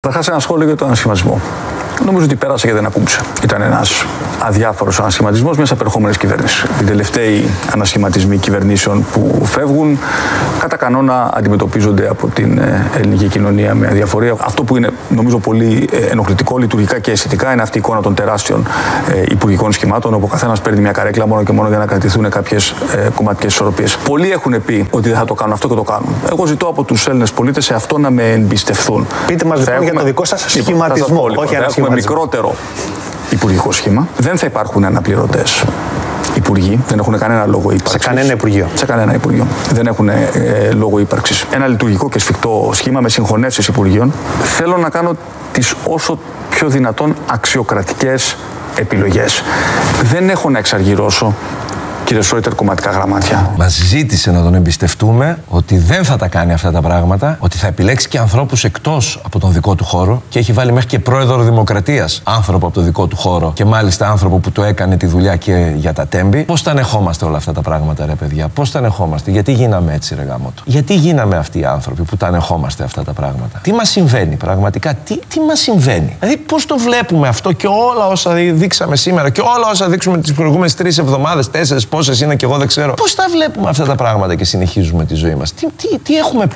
Καταρχάς, ένα σχόλιο για τον ανασχηματισμό. Νομίζω ότι πέρασε και δεν ακούμπησε. Ήταν ένας αδιάφορος ανασχηματισμός μιας απερχόμενης κυβέρνησης. Οι τελευταίοι ανασχηματισμοί κυβερνήσεων που φεύγουν, κατά κανόνα αντιμετωπίζονται από την ελληνική κοινωνία με αδιαφορία. Αυτό που είναι, νομίζω, πολύ ενοχλητικό, λειτουργικά και αισθητικά, είναι αυτή η εικόνα των τεράστιων υπουργικών σχημάτων, όπου ο καθένας παίρνει μια καρέκλα μόνο και μόνο για να κρατηθούν κάποιες κομματικές ισορροπίες. Πολλοί έχουν πει ότι δεν θα το κάνουν αυτό και το κάνουν. Εγώ ζητώ από τους Έλληνες πολίτες σε αυτό να με εμπιστευθούν. Πείτε μας λοιπόν για το δικό σας σχηματισμό, όχι ανασχηματισμό. Μικρότερο υπουργικό σχήμα. Δεν θα υπάρχουν αναπληρωτές υπουργοί. Δεν έχουν κανένα λόγο ύπαρξης. Σε κανένα υπουργείο. Σε κανένα υπουργείο. Δεν έχουν λόγο ύπαρξης. Ένα λειτουργικό και σφιχτό σχήμα με συγχωνεύσεις υπουργείων. Θέλω να κάνω τις όσο πιο δυνατόν αξιοκρατικές επιλογές. Δεν έχω να εξαργυρώσω, κύριε Σόιτερ, κομματικά γραμμάτια. Μας ζήτησε να τον εμπιστευτούμε ότι δεν θα τα κάνει αυτά τα πράγματα, ότι θα επιλέξει και ανθρώπους εκτός από τον δικό του χώρο και έχει βάλει μέχρι και πρόεδρο Δημοκρατίας άνθρωπο από το δικό του χώρο και μάλιστα άνθρωπο που το έκανε τη δουλειά και για τα τέμπη. Πώς τα ανεχόμαστε όλα αυτά τα πράγματα, ρε παιδιά? Πώς τα ανεχόμαστε? Γιατί γίναμε έτσι, ρε γαμότο? Γιατί γίναμε αυτοί οι άνθρωποι που τα ανεχόμαστε αυτά τα πράγματα? Τι μας συμβαίνει πραγματικά? Τι μας συμβαίνει? Δηλαδή, πώς το βλέπουμε αυτό και όλα όσα δείξαμε σήμερα και όλα όσα δείξουμε τις προηγούμενες 3 εβδομάδες, 4, πόσες είναι και εγώ δεν ξέρω. Πώς τα βλέπουμε αυτά τα πράγματα και συνεχίζουμε τη ζωή μας? Τι έχουμε πάρει?